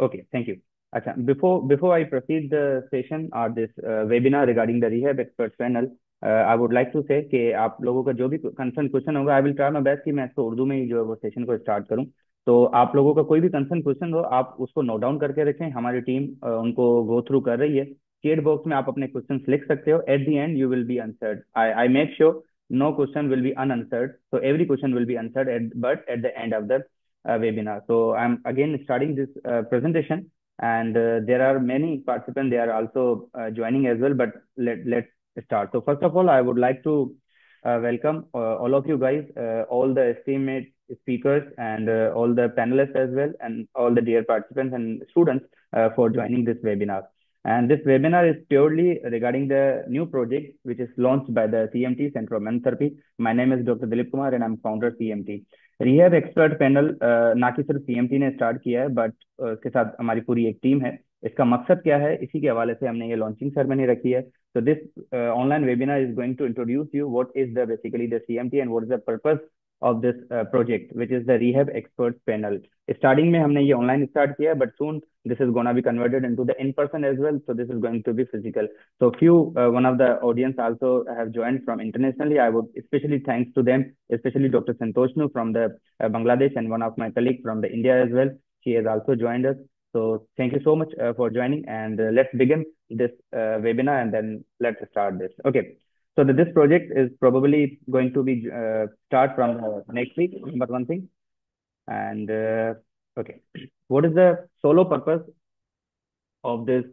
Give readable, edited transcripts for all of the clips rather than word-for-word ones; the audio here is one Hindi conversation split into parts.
Okay, thank you. अच्छा, before I proceed the session or this webinar regarding the rehab expert panel, I would like to say कि आप लोगों का जो भी कंसर्न क्वेश्चन होगा, आई विल ट्राई माय बेस्ट कि मैं इसको उर्दू में ही जो है वो सेशन को स्टार्ट करूं। तो आप लोगों का कोई भी कंसर्न क्वेश्चन हो, आप उसको नोट डाउन करके रखें। हमारी टीम उनको गो थ्रू कर रही है। चैट बॉक्स में आप अपने क्वेश्चन लिख सकते हो। At the end you will be answered. I make sure no question will be unanswered, so every question will be answered but at the end of the webinar. So I'm again starting this presentation, and there are many participants, they are also joining as well, but let's start. So first of all, I would like to welcome all of you guys, all the esteemed speakers, and all the panelists as well, and all the dear participants and students for joining this webinar. And this webinar is purely regarding the new project which is launched by the CMT, Center of Mental Therapy. My name is Dr. Dilip Kumar and I'm founder CMT. Rehab expert panel ना कि सिर्फ सीएमटी ने स्टार्ट किया है, बट इसके साथ हमारी पूरी एक टीम है। इसका मकसद क्या है, इसी के हवाले से हमने ये लॉन्चिंग सेरेमनी रखी है। So this online webinar is going to introduce you what is the basically the CMT and what is the purpose of this project, which is the rehab experts panel. Starting में हमने ये online start किया, but soon this is gonna be converted into the in person as well. So this is going to be physical. So few one of the audience also have joined from internationally. I would especially thanks to them, especially Dr. Santoshnu from the Bangladesh, and one of my colleagues from the India as well. She has also joined us. So thank you so much for joining, and let's begin this webinar, and then let's start this. Okay. So this project is probably going to be start from next week, but one thing. And okay, what is the solo purpose of this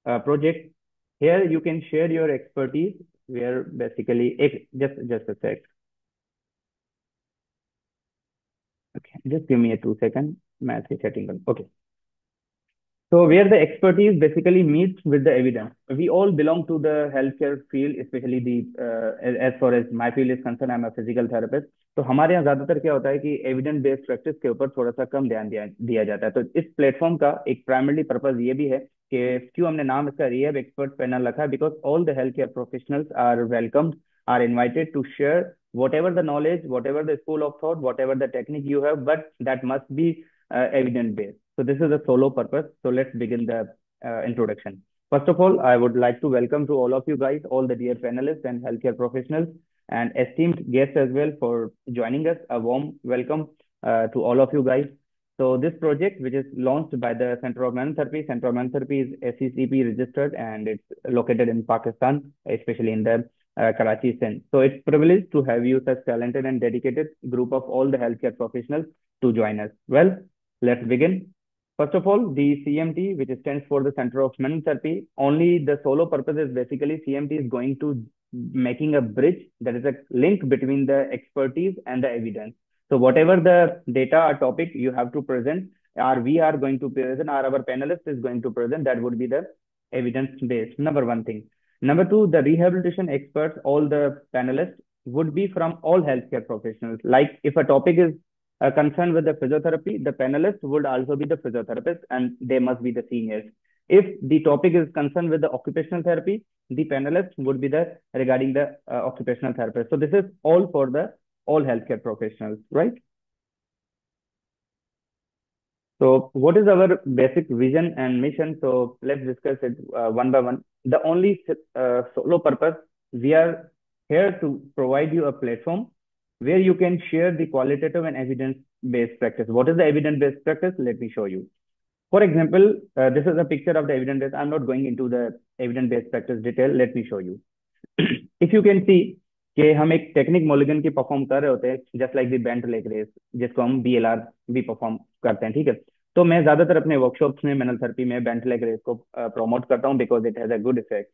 project? Here you can share your expertise. Where basically, just a sec. Okay, just give me a 2 second. Math is setting up. Okay. So where the expertise basically meets with the evidence. We all belong to the healthcare field, especially as far as my field is concerned, I'm a physical therapist. तो हमारे यहाँ ज्यादातर क्या होता है कि एविडेंस बेस्ड प्रैक्टिस के ऊपर थोड़ा सा कम ध्यान दिया जाता है। तो इस प्लेटफॉर्म का एक प्राइमरी पर्पज ये भी है कि क्यों हमने नाम इसका रिहैब एक्सपर्ट पैनल रखा है, because all the health care professionals are welcomed, are invited to share whatever the knowledge, whatever the school of thought, whatever the technique you have, but that must be evidence based. So this is a solo purpose. So let's begin the introduction. First of all, I would like to welcome to all of you guys, all the dear panelists and healthcare professionals and esteemed guests as well for joining us. A warm welcome to all of you guys. So this project, which is launched by the Center of Mental Therapy, Center of Mental Therapy is SCCP registered, and it's located in Pakistan, especially in the Karachi Sindh. So it's privileged to have you such talented and dedicated group of all the healthcare professionals to join us. Well, let's begin. First of all, the CMT, which stands for the Center of Mental Therapy, only the solo purpose is basically CMT is going to making a bridge, that is a link between the expertise and the evidence. So whatever the data or topic you have to present, or we are going to present, or our panelist is going to present, that would be the evidence based. Number one thing. Number two, the rehabilitation experts, all the panelists would be from all healthcare professionals. Like if a topic is concerned with the physiotherapy, the panelists would also be the physiotherapists, and they must be the seniors. If the topic is concerned with the occupational therapy, the panelists would be the regarding the occupational therapist. So this is all for the all healthcare professionals, right? So what is our basic vision and mission? So let's discuss it one by one. The only solo purpose, we are here to provide you a platform where you can share the qualitative and evidence-based practice. What is the evidence-based practice? Let me show you. For example, this is a picture of the evidence-based. I'm not going into the evidence-based practice detail. Let me show you. If you can see कि हम एक टेक्निक मोलिगन की परफॉर्म कर रहे होते हैं, just like the bent leg raise, जिसको हम BLR भी परफॉर्म करते हैं, ठीक है। तो मैं ज्यादातर अपने वर्कशॉप्स में मेनल थेरेपी में बेंट लेग रेस को प्रमोट करता हूँ, because it has a good effect.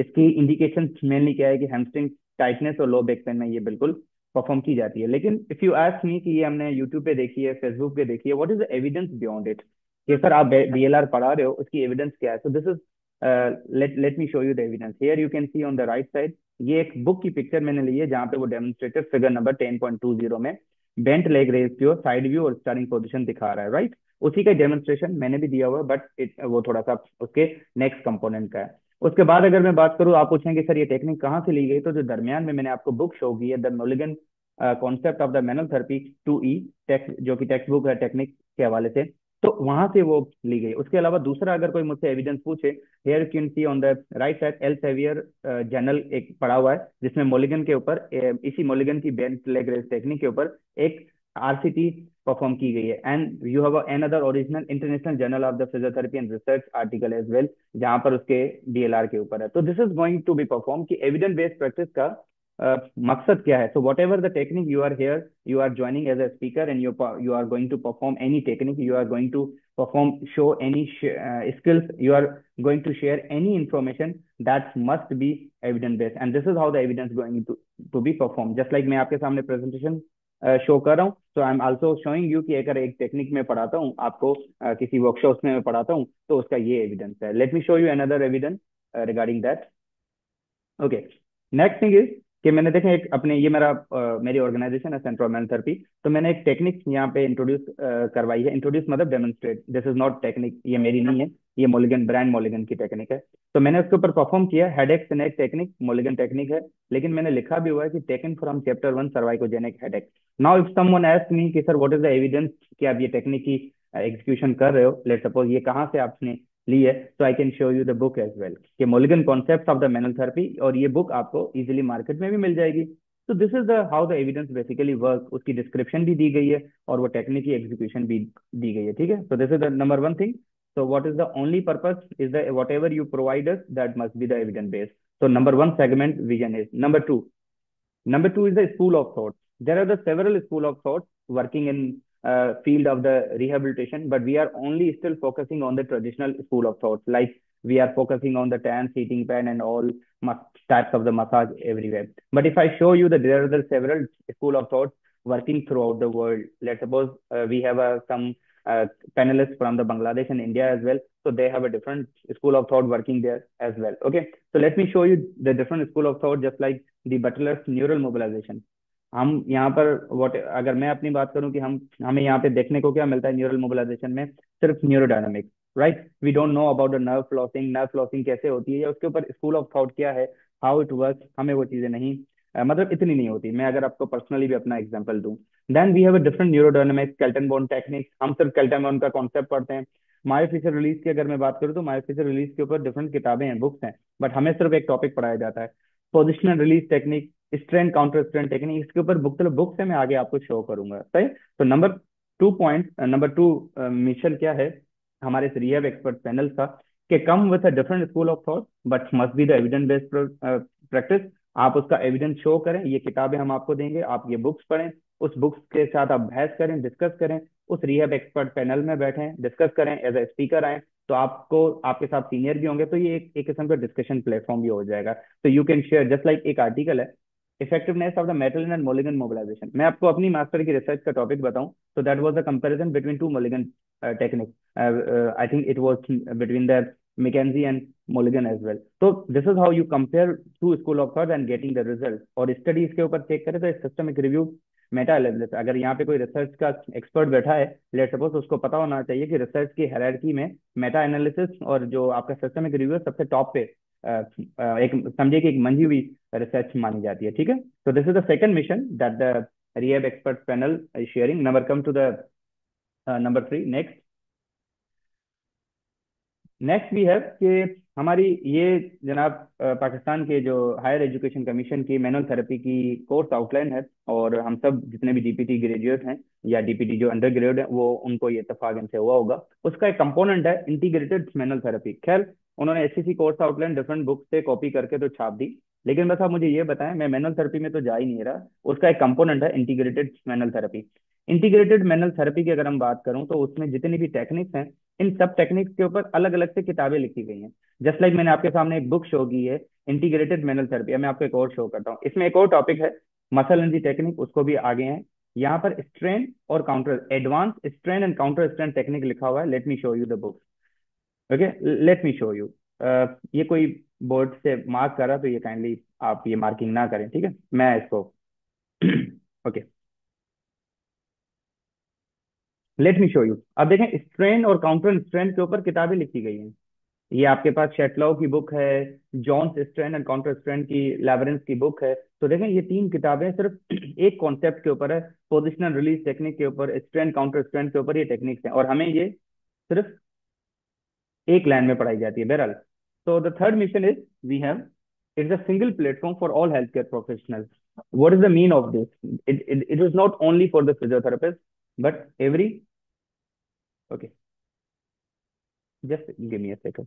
इसकी इंडिकेशन मेनली क्या है कि हैमस्ट्रिंग टाइटनेस और लो बैक पेन में ये बिल्कुल परफॉर्म की जाती है। लेकिन इफ यू आस्क मी कि ये हमने यूट्यूब पे देखी है, फेसबुक पे देखी है, what is the evidence beyond it, कि सर आप BLR पढ़ा रहे हो, उसकी एविडेंस क्या है? So this is let me show you the evidence. Here you can see on the right side, ये एक बुक की पिक्चर मैंने ली है जहाँ पे वो डेमोन्स्ट्रेटेड फिगर नंबर 10.20 में बेंट लेग रेस की साइड व्यू और स्टार्टिंग पोजीशन दिखा रहा है, राइट? उसी का डेमोन्स्ट्रेशन मैंने भी दिया हुआ है, बट वो थोड़ा सा उसके नेक्स्ट कंपोनेंट का है। उसके बाद अगर मैं बात करूँ, आप पूछेंगे सर ये टेक्निक कहाँ से ली गई, तो जो दरमियान में मैंने आपको बुक शो की है, the Mulligan concept of the manual therapy 2E text, जो कि टेक्स्ट बुक है टेक्निक के हवाले से, तो वहां से वो ली गई। उसके अलावा दूसरा अगर कोई मुझसे एविडेंस पूछे, here you can see on the right side Elsevier journal एक पड़ा हुआ है, जिसमें मोलिगन के ऊपर इसी मोलिगन की बेंट लेग रेस टेक्निक के ऊपर एक आरसीटी परफॉर्म की गई है। And you have another original international journal of the physiotherapy and research article as well, जहां पर उसके डीएलआर के ऊपर है। तो this is going to be perform कि एविडेंस बेस्ड प्रैक्टिस का मकसद क्या है। So whatever the technique you are here, you are joining as a speaker and you are going to perform any technique, you are going to perform, show any skills, you are going to share any information that must be evidence based, and this is how the evidence going to be performed। just like मैं आपके सामने presentation शो कर रहा हूँ, so I'm also showing you कि अगर एक टेक्निक में पढ़ाता हूँ आपको, किसी वर्कशॉप में मैं पढ़ाता हूँ, तो उसका ये एविडेंस है। Late me show you another evidence regarding that. Okay, next thing is कि मैंने देखें एक अपने ये मेरी ऑर्गेनाइजेशन है सेंटर ऑफ थेरेपी, तो मैंने एक टेक्निक यहाँ पे इंट्रोड्यूस करवाई है। इंट्रोड्यूस मतलब demonstrate, this is not technique, ये मेरी नहीं है, ये मोलिगन ब्रांड मोलिगन की टेक्निक है। तो मैंने उसके ऊपर परफॉर्म किया, headache snake technique Mulligan technique है, लेकिन मैंने लिखा भी हुआ है कि taken from chapter 1 cervicogenic headache. Now if someone ask me कि sir what is the evidence कि आप ये टेक्निक की एग्जीक्यूशन कर रहे हो, लेट सपोज ये कहाँ से आपने ली है, तो I can show you the book as well कि Mulligan concept of the manual therapy, और ये बुक आपको इजीली मार्केट में भी मिल जाएगी। तो this is the how the evidence basically work, उसकी डिस्क्रिप्शन भी दी गई है और वो टेक्निक की एग्जीक्यूशन भी दी गई है, ठीक है। तो this is the number one thing. So what is the only purpose is that whatever you provide us, that must be the evidence based. So number one segment vision is number two is the school of thought. There are the several school of thought working in field of the rehabilitation, but we are only still focusing on the traditional school of thought, like we are focusing on the tan seating pan and all types of the massage everywhere. But if I show you that there are the several school of thought working throughout the world, let's suppose we have some uh, panelists from the Bangladesh and India as well, so they have a different school of thought working there as well. Okay, so let me show you the different school of thought, just like the Butler's neural mobilization. हम यहाँ पर व्हाट अगर मैं अपनी बात करूं कि हम हमें यहाँ पे देखने को क्या मिलता है न्यूरल मोबिलाइजेशन में, सिर्फ neurodynamics, right. We don't know about the nerve flossing कैसे होती है, या उसके ऊपर स्कूल ऑफ थॉट क्या है, हाउ इट वर्क, हमें वो चीजें नहीं मतलब इतनी नहीं होती। मैं अगर आपको पर्सनली भी अपना एग्जांपल दूं, then we have a different neurodynamics, Kaltenborn techniques, हम सिर्फ केल्टन बॉन्ड का कॉन्सेप्ट पढ़ते हैं। मायोफिशर रिलीज की अगर मैं बात करूँ, तो मायोफिशर रिलीज के ऊपर डिफरेंट किताबें हैं, बुक्स हैं, बट हमें सिर्फ एक टॉपिक पढ़ाया जाता है, positional release technique, strain counter strain technique. इसके ऊपर बुक से मैं आगे आपको शो करूंगा, सही। तो नंबर टू मिशन क्या है हमारे इस रिहैब एक्सपर्ट पैनल का, कि come with a different school of thought but must be the evidence based practice. आप उसका एविडेंस शो करें, ये किताबें हम आपको देंगे, आप ये बुक्स पढ़ें, उस बुक्स के साथ आप बहस करें, डिस्कस करें, उस रिहैब एक्सपर्ट पैनल में बैठें, डिस्कस करें, एज ए स्पीकर आए, तो आपको आपके साथ सीनियर भी होंगे, तो ये एक किस्म का डिस्कशन प्लेटफॉर्म भी हो जाएगा। तो you can share, just like एक आर्टिकल है effectiveness of the Maitland and Mulligan mobilization. मैं आपको अपनी मास्टर की रिसर्च का टॉपिक बताऊं, तो that was the comparison between two Mulligan technique. I think it was between the McKenzie and Mulligan as well. तो this is how you compare to school of thought and getting the result. और स्टडी इसके ऊपर चेक करें तो सिस्टमिक रिव्यू, मेटा एनालिसिस, अगर यहाँ पे कोई रिसर्च का एक्सपर्ट बैठा है, लेट सपोज, उसको पता होना चाहिए कि रिसर्च की हायरार्की में मेटा एनालिसिस और जो आपका सिस्टमिक रिव्यू है सबसे टॉप पे, एक समझिए कि एक मंजी हुई रिसर्च मानी जाती है, ठीक है। तो this is the second mission that the rehab expert panel is sharing. Number come to the number three, next. Next we have कि हमारी ये जनाब पाकिस्तान के जो हायर एजुकेशन कमीशन की मैनुअल थेरेपी की कोर्स आउटलाइन है, और हम सब जितने भी डीपीटी ग्रेजुएट हैं या डीपीटी जो अंडर ग्रेड है, वो उनको ये इत्तेफाक इनसे हुआ होगा। उसका एक कंपोनेंट है इंटीग्रेटेड मैनुअल थेरेपी। खैर, उन्होंने HCC course outline different book से कॉपी करके तो छाप दी, लेकिन बस आप मुझे ये बताएं, मैं मैनुअल थेरेपी में तो जा ही नहीं रहा, उसका एक कंपोनेंट है integrated manual therapy. Integrated manual therapy की अगर हम बात करूं, तो उसमें जितनी भी टेक्निक्स हैं, इन सब टेक्निक्स के ऊपर अलग अलग से किताबें लिखी गई हैं। जस्ट लाइक मैंने आपके सामने एक बुक शो की है इंटीग्रेटेड मैनुअल थेरेपी, मैं आपको एक और शो करता हूँ, इसमें एक और टॉपिक है मसल एनर्जी टेक्निक, उसको भी आगे हैं। यहाँ पर स्ट्रेन और counter, advance strain and counter strain technique लिखा हुआ है। Late me show you the book. Okay, late me show you. ये कोई बोर्ड से मार्क कर रहा, तो ये काइंडली आप ये मार्किंग ना करें, ठीक है, मैं इसको okay, late me show you. अब देखें, स्ट्रेन और काउंटर स्ट्रेन के ऊपर किताबें लिखी गई हैं। ये आपके पास शेटलॉ की बुक है, Jones strain and counter strain की लैवरेंस की बुक है। तो देखें, ये तीन किताबें सिर्फ एक कॉन्सेप्ट के ऊपर है, पोजिशनल रिलीज टेक्निक के ऊपर, स्ट्रेन काउंटर स्ट्रेन के ऊपर ये टेक्निक्स हैं, और हमें ये सिर्फ एक लैंड में पढ़ाई जाती है बहरहाल। तो the third mission is we have it's a single platform for all health care professionals. What is the mean of this? It is not only for the physiotherapist but every, okay, just give me a second.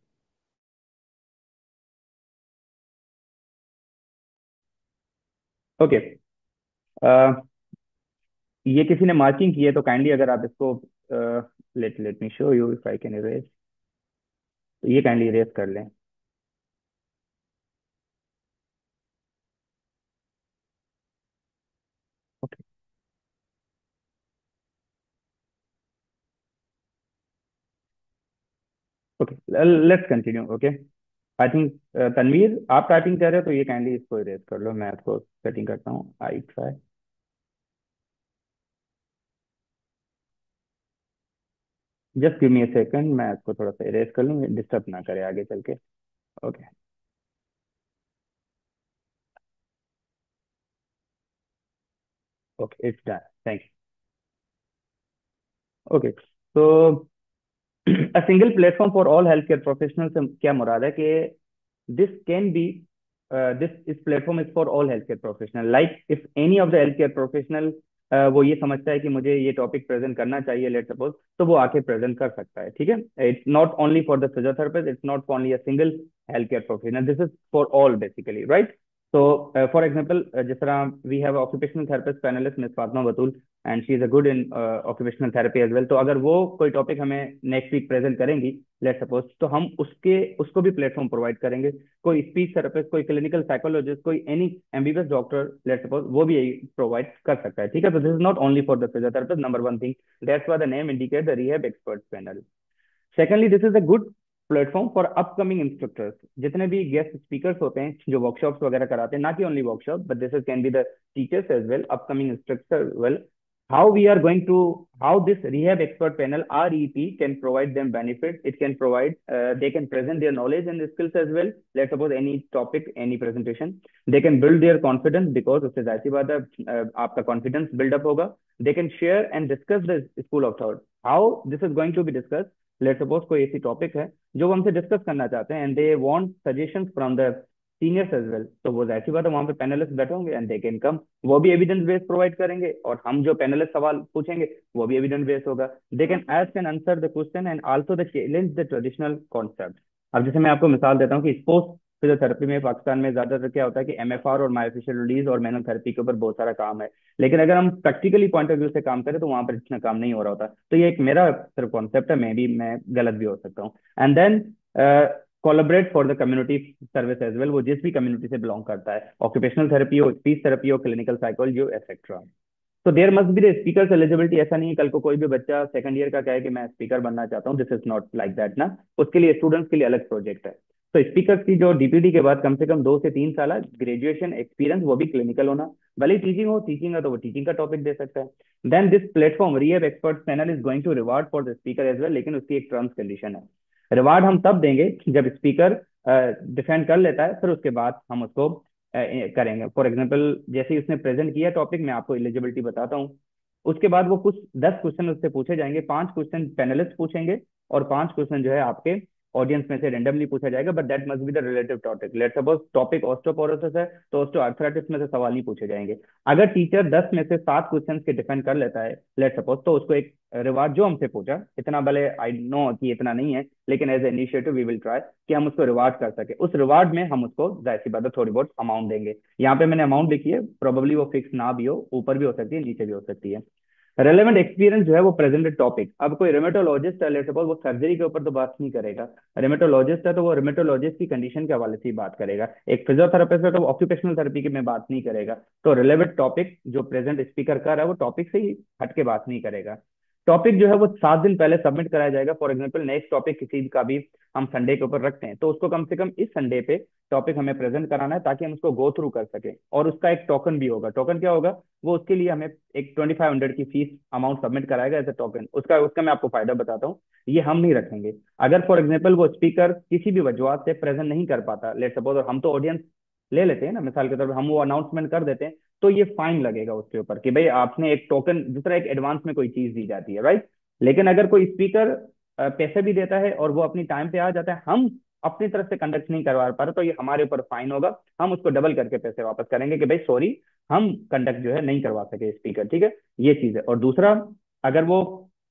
Okay, ये किसी ने मार्किंग की है तो काइंडली अगर आप इसको let let me show you if I can erase, तो ये काइंडली इरेज कर लें। Okay, okay, let's continue. Okay, I think Tanveer आप टाइपिंग कर रहे हो तो ये काइंडली इसको इरेज कर लो, मैं इसको सेटिंग करता हूँ। I try, just give me a second, मैं इसको थोड़ा सा इरेज कर लूँ, डिस्टर्ब ना करे आगे चल के। Okay, okay, it's done, thank you. Okay, तो a single platform for all health care professional से क्या मुराद है कि this can be this platform is for all healthcare professional, like if any of the healthcare professional वो ये समझता है कि मुझे ये टॉपिक प्रेजेंट करना चाहिए, लेट सपोज, तो वो आके प्रेजेंट कर सकता है। ठीक है, it's not only for the physiotherapist, it's not only a single health care professional, this is for all basically, right? तो फॉर एग्जांपल जिस तरह we have occupational therapist panelist miss Fatima Batool, and she is a good in occupational therapy as well. तो अगर वो कोई टॉपिक हमें नेक्स्ट वीक प्रेजेंट करेंगी, लेट सपोज, तो हम उसके उसको भी प्लेटफॉर्म प्रोवाइड करेंगे। कोई स्पीच थेरेपिस्ट, कोई क्लिनिकल साइकोलॉजिस्ट, कोई any MBBS doctor, let suppose, वो भी यही प्रोवाइड कर सकता है। ठीक है, तो this is not only for the physiotherapist, number one thing, that's why the name indicate the rehab expert panel. Secondly, this is a good platform for upcoming instructors. जितने भी गेस्ट स्पीकर्स होते हैं जो वर्कशॉप्स वगैरह कराते हैं, ना कि only workshop but this is can be the teachers as well, upcoming instructor well, how we are going to, how this rehab expert panel REP can provide them benefit. It can provide, they can present their knowledge and skills as well. Let's suppose any topic, any presentation, they can build their confidence, because उससे जाहिर सी बात है आपका confidence build up होगा। They can share and discuss the school of thought, how this is going to be discussed। Let suppose कोई ऐसी टॉपिक है जो वो हमसे डिस्कस करना चाहते हैं, and they want suggestions from the seniors as well, तो वो जाहिर सी बात है वहां पे पैनलिस्ट बैठे होंगे एंड दे कैन कम, वो भी एविडेंस बेस्ड प्रोवाइड करेंगे, और हम जो पैनलिस्ट सवाल पूछेंगे वो भी एविडेंस बेस्ड होगा। They can ask and answer the question and also the challenge the traditional concept. अब जैसे मैं आपको मिसाल देता हूँ कि स्पोर्ट्स फिजियोथेरेपी में पाकिस्तान में ज्यादातर क्या होता है कि एमएफआर और मायोफेशियल रिलीज और मैनुअल थेरेपी के ऊपर बहुत सारा काम है, लेकिन अगर हम प्रैक्टिकली पॉइंट ऑफ व्यू से काम करें तो वहां पर इतना काम नहीं हो रहा होता। तो ये एक मेरा सिर्फ कॉन्सेप्ट है, मैं गलत भी हो सकता हूँ। And then collaborate for the community service as well, वो जिस भी कम्युनिटी से बिलोंग करता है, ऑक्यूपेशनल थेरेपी हो, स्पीच थेरेपी हो, क्लिनिकल साइकोलॉजी हो, एक्सेट्रा। तो there must be the speaker eligibility. ऐसा नहीं है कल को कोई भी बच्चा सेकंड ईयर का कहे कि मैं स्पीकर बनना चाहता हूँ, this is not like that ना। उसके लिए स्टूडेंट्स के लिए अलग प्रोजेक्ट है। तो स्पीकर की जो डीपीडी के बाद कम से कम 2 से 3 साल ग्रेजुएशन एक्सपीरियंस, वो भी क्लिनिकल होना, भले टीचिंग हो, टीचिंग है तो वो टीचिंग का टॉपिक दे सकता है। Then this platform rehab expert panel is going to reward for the speaker as well, लेकिन उसकी एक टर्म्स कंडीशन है। रिवार्ड हम तब देंगे जब स्पीकर डिफेंड कर लेता है, फिर उसके बाद हम उसको करेंगे। फॉर एग्जाम्पल जैसे ही उसने प्रेजेंट किया टॉपिक, मैं आपको एलिजिबिलिटी बताता हूँ, उसके बाद वो कुछ 10 क्वेश्चन उससे पूछे जाएंगे, 5 क्वेश्चन पैनलिस्ट पूछेंगे और 5 क्वेश्चन जो है आपके ऑडियंस में से रेंडमली पूछा जाएगा, but that must be the relative topic. Let suppose topic osteoporosis है तो ऑस्टियोआर्थराइटिस में से सवाल नहीं पूछे जाएंगे। अगर टीचर 10 में से 7 क्वेश्चन के डिफेंड कर लेता है, लेट सपोज, तो उसको एक रिवार्ड जो हमसे पूछा, इतना भले आई नो कि इतना नहीं है, लेकिन as a initiative we will try कि हम उसको रिवार्ड कर सके। उस रिवार्ड में हम उसको जाहिर सी बात है थोड़ी बहुत अमाउंट देंगे। यहाँ पे मैंने अमाउंट लिखी है, प्रोबेबली वो फिक्स ना भी हो, ऊपर भी हो सकती है, नीचे भी हो सकती है। रेलेवेंट एक्सपीरियंस जो है वो प्रेजेंटेड टॉपिक। अब कोई रेमेटोलॉजिस्ट है, लेट सपोज, वो सर्जरी के ऊपर तो बात नहीं करेगा। रेमेटोलॉजिस्ट है तो वो रेमेटोलॉजिस्ट की कंडीशन के हवाले से ही बात करेगा। एक फिजियोथेरेपिस्ट है तो वो ऑक्यूपेशनल थेरेपी की में बात नहीं करेगा। तो रिलेवेंट टॉपिक जो प्रेजेंट स्पीकर कर रहा है वो टॉपिक से ही हट के बात नहीं करेगा। टॉपिक जो है वो 7 दिन पहले सबमिट कराया जाएगा। फॉर एग्जाम्पल नेक्स्ट टॉपिक किसी का भी हम संडे के ऊपर रखते हैं, तो उसको कम से कम इस संडे पे टॉपिक हमें प्रेजेंट कराना है, ताकि हम उसको गो थ्रू कर सके। और उसका एक टोकन भी होगा। टोकन क्या होगा? वो उसके लिए हमें एक 2500 की फीस अमाउंट सबमिट कराएगा एज ए टोकन। उसका उसका मैं आपको फायदा बताता हूँ, ये हम नहीं रखेंगे। अगर फॉर एग्जाम्पल वो स्पीकर किसी भी वजह से प्रेजेंट नहीं कर पाता, लेट सपोज, और हम तो ऑडियंस ले लेते हैं ना, मिसाल के तौर पर हम वो अनाउंसमेंट कर देते हैं, तो ये फाइन लगेगा उसके ऊपर कि भाई आपने एक टोकन, जिस तरह एक एडवांस में कोई चीज दी जाती है, राइट? लेकिन अगर कोई स्पीकर पैसे भी देता है और वो अपनी टाइम पे आ जाता है, हम अपनी तरफ से कंडक्ट नहीं करवा पा रहे, तो ये हमारे ऊपर फाइन होगा, हम उसको डबल करके पैसे वापस करेंगे कि भाई सॉरी, हम कंडक्ट जो है नहीं करवा सके स्पीकर, ठीक है। ये चीज है। और दूसरा, अगर वो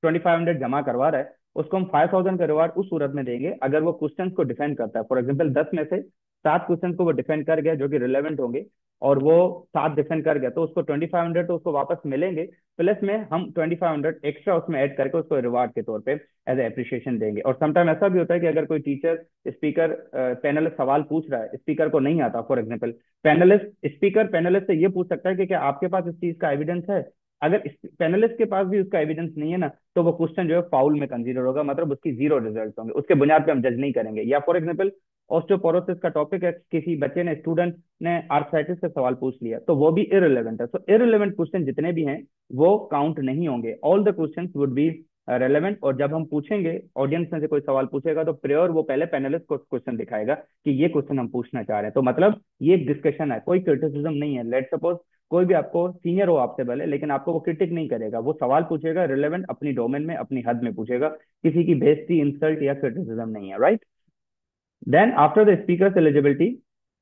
2500 जमा करवा रहा है, उसको हम 5000 का रिवार्ड उस सूरत में देंगे अगर वो क्वेश्चन को डिफेंड करता है। फॉर एग्जाम्पल 10 में से 7 क्वेश्चन को वो डिफेंड कर गया जो कि रिलेवेंट होंगे, और वो 7 डिफेंड कर गया, तो उसको 2500 तो उसको वापस मिलेंगे, प्लस में हम 2500 एक्स्ट्रा उसमें ऐड करके उसको रिवार्ड के तौर पे एज ए अप्रिशिएशन देंगे। और समटाइम ऐसा भी होता है कि अगर कोई टीचर स्पीकर पैनलिस्ट सवाल पूछ रहा है, स्पीकर को नहीं आता, for example panelist speaker panelist से ये पूछ सकता है कि क्या आपके पास इस चीज का एविडेंस है। अगर पैनलिस्ट के पास भी उसका एविडेंस नहीं है ना, तो वो क्वेश्चन जो है फाउल में कंसीडर होगा, मतलब उसकी जीरो रिजल्ट होंगे, उसके बुनियाद पे हम जज नहीं करेंगे। या फॉर एग्जाम्पल ऑस्टियोपोरोसिस का टॉपिक है, किसी बच्चे ने स्टूडेंट ने आर्थराइटिस का सवाल पूछ लिया, तो वो भी इररिलेवेंट है। सो इररिलेवेंट क्वेश्चन जितने भी हैं वो काउंट नहीं होंगे, all the questions would be relevant. और जब हम पूछेंगे, ऑडियंस में से कोई सवाल पूछेगा, तो प्रेयर वो पहले पैनलिस्ट को क्वेश्चन दिखाएगा कि ये क्वेश्चन हम पूछना चाह रहे हैं। तो मतलब ये एक डिस्कशन है, कोई क्रिटिसिज्म नहीं है। लेट सपोज कोई भी आपको सीनियर हो आपसे पहले, लेकिन आपको वो क्रिटिक नहीं करेगा, वो सवाल पूछेगा रिलेवेंट, अपनी डोमेन में अपनी हद में पूछेगा, किसी की बेइज्जती इंसल्ट या क्रिटिसिज्म नहीं है, right. Then after the speakers eligibility,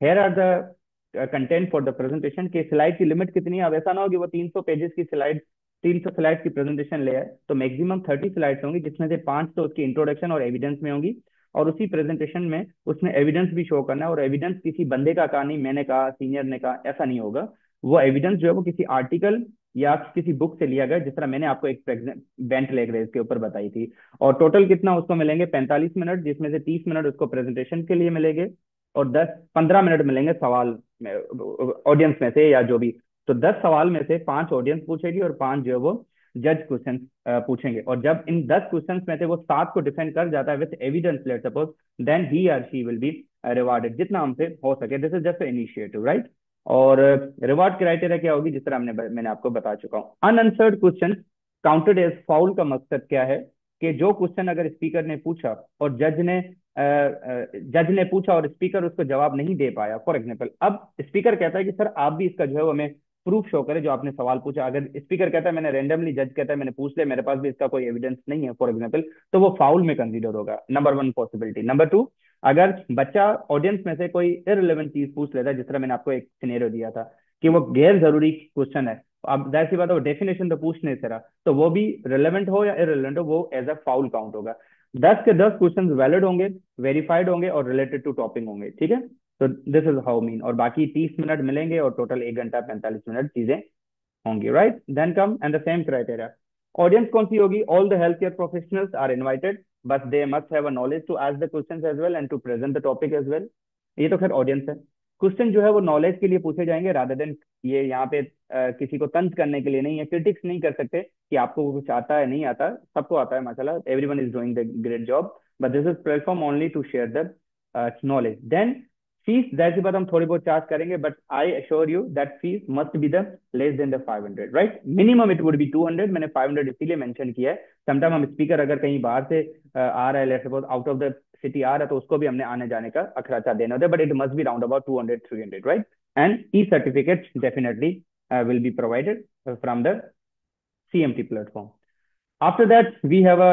here are the content for the presentation. के स्लाइड की लिमिट कितनी है। अब ऐसा ना हो कि वो 300 पेजेस की स्लाइड, 300 स्लाइड की प्रेजेंटेशन ले आए, तो मैक्सिमम 30 स्लाइड्स होंगी, जिसमें से 5 तो उसकी इंट्रोडक्शन और एविडेंस में होंगी, और उसी प्रेजेंटेशन में उसने एविडेंस भी शो करना है। और एविडेंस किसी बंदे का कहा नहीं, मैंने कहा, सीनियर ने कहा, ऐसा नहीं होगा। वो एविडेंस जो है वो किसी आर्टिकल या किसी बुक से लिया गया, जिस तरह मैंने आपको एक बेंट लेग रेस के ऊपर बताई थी। और टोटल कितना उसको मिलेंगे, 45 मिनट, जिसमें से 30 मिनट उसको प्रेजेंटेशन के लिए मिलेंगे, और 10-15 मिनट मिलेंगे सवाल में, ऑडियंस में से या जो भी। तो 10 सवाल में से 5 ऑडियंस पूछेगी और 5 जो है वो जज क्वेश्चन पूछेंगे। और जब इन 10 क्वेश्चन में से वो 7 को डिफेंड कर जाता है with evidence, let suppose, then he और शी विल बी रिवार्डेड जितना हमसे हो सके। This is just initiative, right. और रिवार्ड क्राइटेरिया क्या होगी, जिस तरह मैंने आपको बता चुका हूँ। Unanswered question counted as foul का मकसद क्या है, कि जो क्वेश्चन अगर स्पीकर ने पूछा और जज ने पूछा और स्पीकर उसको जवाब नहीं दे पाया, फॉर एग्जाम्पल अब स्पीकर कहता है कि सर आप भी इसका जो है वो हमें प्रूफ शो करें जो आपने सवाल पूछा। अगर स्पीकर कहता है मैंने रेंडमली, जज कहता है मैंने पूछ लिया, मेरे पास भी इसका कोई एविडेंस नहीं है, फॉर एग्जाम्पल, तो वो फाउल में कंसीडर होगा। Number 1 possibility. नंबर 2, अगर बच्चा ऑडियंस में से कोई इररिलेवेंट चीज पूछ लेता है, जिस तरह मैंने आपको एक सिनेरियो दिया था कि वो गैर जरूरी क्वेश्चन है, अब जाहिर सी बात है वो डेफिनेशन तो पूछ नहीं रहा, तो वो भी रिलेवेंट हो या इररिलेवेंट हो, वो एज अ फाउल काउंट होगा। 10 के 10 क्वेश्चन वैलिड होंगे, वेरीफाइड होंगे और रिलेटेड टू टॉपिक होंगे, ठीक है। तो दिस इज हाउ मीन। और बाकी 30 मिनट मिलेंगे और टोटल 1 घंटा 45 मिनट चीजें होंगी, right. Then come and the same criteria. Audience कौन सी होगी, all the health care professionals are invited, but they must have a knowledge to ask the questions as well and to present the topic as well. ये तो खैर ऑडियंस है। क्वेश्चन जो है वो नॉलेज के लिए पूछे जाएंगे, रादर देन ये यहाँ पे किसी को तंज करने के लिए नहीं है, क्रिटिक्स नहीं कर सकते कि आपको कुछ आता है नहीं आता, सबको आता है माशाल्लाह, everyone is doing the great job, but this is platform only to share the knowledge. Then fees, जाहिर सी बात हम थोड़ी बहुत चार्ज करेंगे, but I assure you that fees must be the less than the 500, right. Minimum it would be 200, मैंने 500 इसीलिए मेंशन किया है। समटाइम हम स्पीकर अगर कहीं बाहर से आ रहा है, let's suppose out of the city आ रहा है, तो उसको भी हमने आने जाने का खर्चा देना होता है, but it must be round about 200-300, right. And E certificate definitely will be provided from the CMT platform. After that, we have a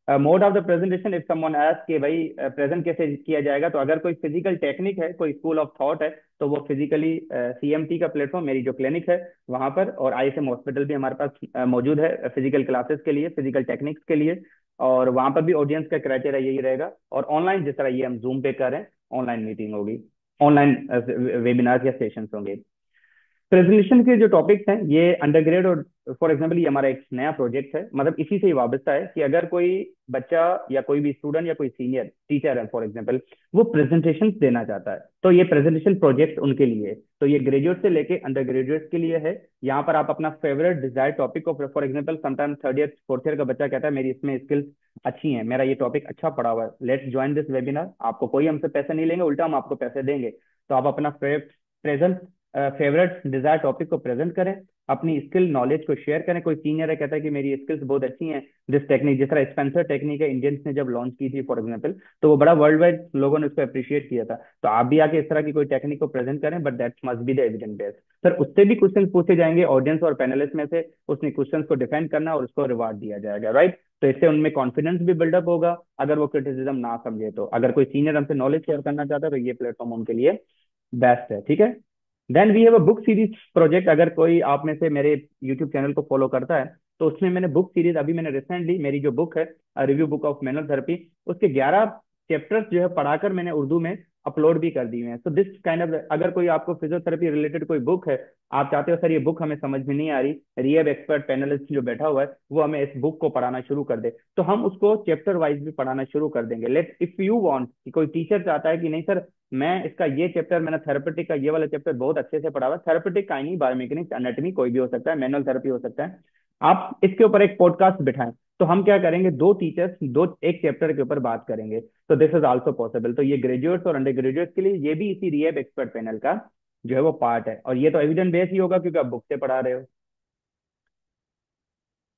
mode of the presentation. If someone asks कि भाई प्रेजेंट कैसे किया जाएगा, तो अगर कोई फिजिकल टेक्निक है, कोई स्कूल ऑफ थॉट है, तो वो फिजिकली CMT का प्लेटफॉर्म, मेरी जो क्लिनिक है वहां पर, और ISM हॉस्पिटल भी हमारे पास मौजूद है फिजिकल क्लासेस के लिए, फिजिकल टेक्निक्स के लिए। और वहां पर भी ऑडियंस का क्राइटेरिया यही रहेगा। और ऑनलाइन जिस तरह ये हम जूम पे कर रहे हैं, ऑनलाइन मीटिंग होगी, ऑनलाइन वेबिनार या सेशंस होंगे। प्रेजेंटेशन के जो टॉपिक्स हैं ये अंडरग्रेड, और फॉर एग्जांपल ये हमारा एक नया प्रोजेक्ट है, मतलब इसी से ही वाबस्ता है कि अगर कोई बच्चा या कोई भी स्टूडेंट या कोई सीनियर टीचर है फॉर एग्जांपल, वो प्रेजेंटेशन देना चाहता है, तो ये प्रेजेंटेशन प्रोजेक्ट उनके लिए है। तो ये ग्रेजुएट से लेके अंडर ग्रेजुएट के लिए है। यहाँ पर आप अपना फेवरेट डिजायर टॉपिक को, for example sometime 3rd year 4th year का बच्चा कहता है मेरी इसमें स्किल्स अच्छी हैं, मेरा ये टॉपिक अच्छा पड़ा हुआ है, लेट्स ज्वाइन दिस वेबिनार। आपको कोई हमसे पैसे नहीं लेंगे, उल्टा हम आपको पैसे देंगे। तो आप अपना प्रेजेंट फेवरेट डिजायर टॉपिक को प्रेजेंट करें, अपनी स्किल नॉलेज को शेयर करें। कोई सीनियर है कहता है कि मेरी स्किल्स बहुत अच्छी हैं, दिस टेक्निक, जिस तरह स्पेंसर टेक्निक है, इंडियंस ने जब लॉन्च की थी फॉर एग्जांपल, तो वो बड़ा वर्ल्ड वाइड लोगों ने उसको अप्रिशिएट किया था। तो आप भी आके इस तरह की कोई टेक्निक को प्रेजेंट करें, but that must be the evidence based. Sir उससे भी क्वेश्चन पूछे जाएंगे ऑडियंस और पैनलिस्ट में से, उसने क्वेश्चन को डिफेंड करना और उसको रिवार्ड दिया जाएगा, राइट। तो इससे उनमें कॉन्फिडेंस भी बिल्डअप होगा, अगर वो क्रिटिसिज्म ना समझे तो। अगर कोई सीनियर हमसे नॉलेज शेयर करना चाहता है तो ये प्लेटफॉर्म उनके लिए बेस्ट है, ठीक है। Then we have a book series project. अगर कोई आप में से मेरे यूट्यूब चैनल को फॉलो करता है तो उसमें मैंने बुक सीरीज, अभी मैंने रिसेंटली मेरी जो बुक है review book of manual therapy, उसके 11 चैप्टर्स जो है पढ़ाकर मैंने उर्दू में अपलोड भी कर दिए हैं। सो दिस काइंड ऑफ, अगर कोई आपको फिजियोथेरेपी रिलेटेड कोई बुक है, आप चाहते हो सर ये बुक हमें समझ में नहीं आ रही, रिहैब एक्सपर्ट पैनलिस्ट जो बैठा हुआ है वो हमें इस बुक को पढ़ाना शुरू कर दे, तो हम उसको चैप्टर वाइज भी पढ़ाना शुरू कर देंगे। लेट इफ यू वांट कि कोई टीचर चाहता है कि नहीं सर मैं इसका ये चैप्टर, मैंने थेरेपेटिक का ये वाला चैप्टर बहुत अच्छे से पढ़ा हुआ है, थेरेपेटिक का ही नहीं, बायोमेकेनिक्स, एनाटॉमी, कोई भी हो सकता है, मैनुअल थेरेपी हो सकता है, आप इसके ऊपर एक पॉडकास्ट बिठाएं, तो हम क्या करेंगे, दो टीचर्स दो एक चैप्टर के ऊपर बात करेंगे। तो दिस इज आल्सो पॉसिबल। तो ये ग्रेजुएट्स और अंडर ग्रेजुएट्स के लिए ये भी इसी रिहैब एक्सपर्ट पैनल का जो है वो पार्ट है, और ये तो एविडेंस बेस ही होगा क्योंकि आप बुक से पढ़ा रहे हो।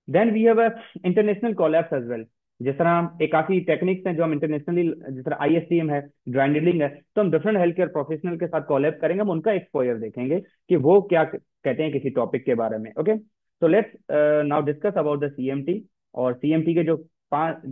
Then we have international collabs as well. जिस तरह एक काफी टेक्निक्स हैं जो हम इंटरनेशनली, जिस तरह आईएसटीएम है, ड्राइंडलिंग है, तो हम डिफरेंट हेल्थ केयर प्रोफेशनल के साथ कोलैब करेंगे, हम उनका एक्सपोजर देखेंगे कि वो क्या कहते हैं किसी टॉपिक के बारे में। ओके, तो let's now discuss about the CMT. और सीएमटी के जो